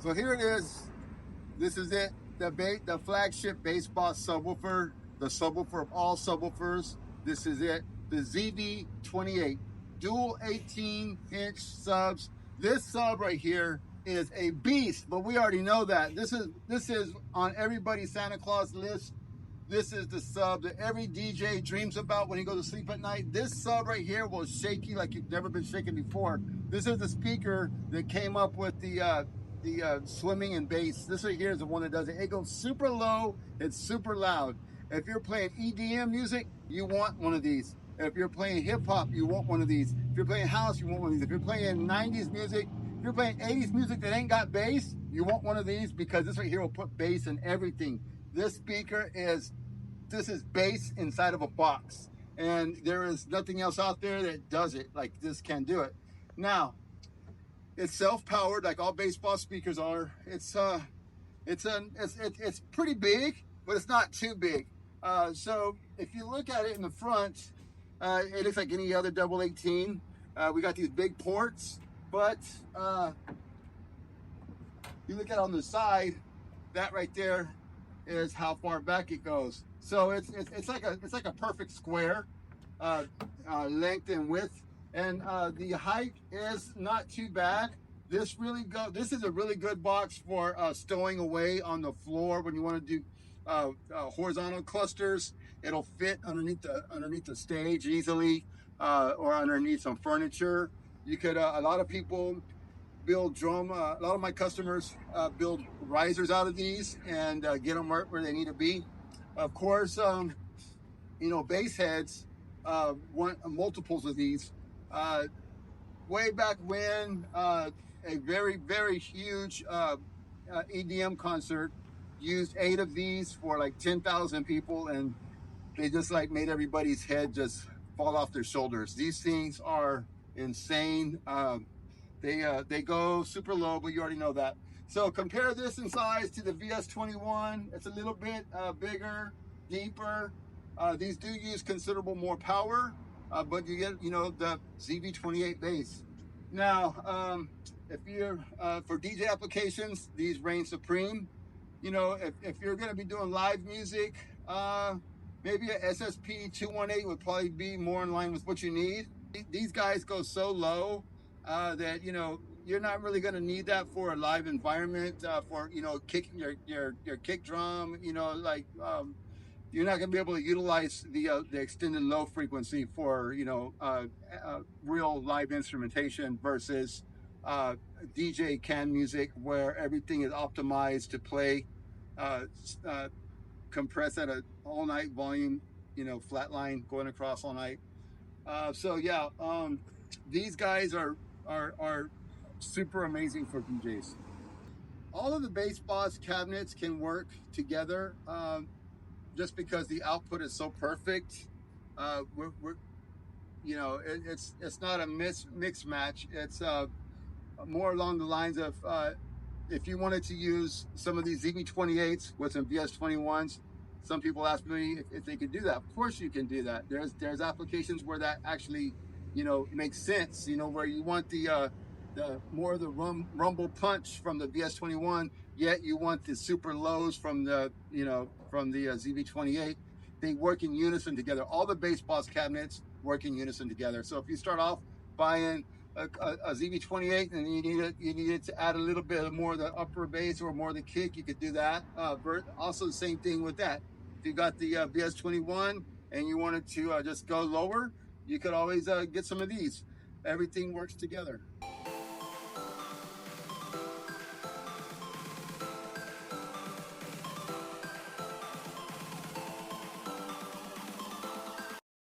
So here it is. This is it. The flagship BASSBOSS subwoofer, the subwoofer of all subwoofers. This is it. The ZV28 dual 18-inch subs. This sub right here is a beast, but we already know that. This is on everybody's Santa Claus list. This is the sub that every DJ dreams about when he goes to sleep at night. This sub right here will shake you like you've never been shaken before. This is the speaker that came up with the swimming and bass. This right here is the one that does it. It goes super low, it's super loud. If you're playing EDM music, you want one of these. If you're playing hip hop, you want one of these. If you're playing house, you want one of these. If you're playing 90s music, if you're playing 80s music that ain't got bass, you want one of these, because this right here will put bass in everything. This speaker is bass inside of a box, and there is nothing else out there that does it like this can do it. Now, it's self-powered like all BASSBOSS speakers are. It's pretty big, but it's not too big. So if you look at it in the front, it looks like any other double 18. We got these big ports, but you look at it on the side, that right there is how far back it goes. So it's like a perfect square, length and width, and the height is not too bad. This is a really good box for stowing away on the floor when you want to do horizontal clusters. It'll fit underneath the stage easily, or underneath some furniture. You could a lot of people build drum. A lot of my customers build risers out of these and get them right where they need to be. Of course, you know, bass heads want multiples of these. Way back when, a very huge EDM concert used 8 of these for like 10,000 people, and they just like made everybody's head just fall off their shoulders. These things are insane. They go super low, but you already know that. So compare this in size to the VS21. It's a little bit bigger, deeper. These do use considerable more power, but you get, you know, the ZV28 bass. Now, if you're for DJ applications, these reign supreme. You know, if you're going to be doing live music, maybe a SSP 218 would probably be more in line with what you need. These guys go so low that, you know, you're not really going to need that for a live environment, for, you know, kicking your kick drum. You know, like you're not going to be able to utilize the extended low frequency for, you know, real live instrumentation versus DJ can music, where everything is optimized to play compress at an all night volume, you know, flat line going across all night. So yeah, these guys are super amazing for DJs. All of the BASSBOSS cabinets can work together, just because the output is so perfect. You know, it's not a mix match. It's more along the lines of if you wanted to use some of these ZV28s with some VS21s. Some people ask me if they could do that. Of course you can do that. There's applications where that actually, you know, makes sense. You know, where you want the more of the rumble punch from the VS21, yet you want the super lows from the, you know, from the ZV28. They work in unison together. All the BASSBOSS cabinets work in unison together. So if you start off buying a ZV28 and you needed to add a little bit more of the upper bass or more of the kick, you could do that. Also the same thing with that. If you got the VS21 and you wanted to just go lower, you could always get some of these. Everything works together.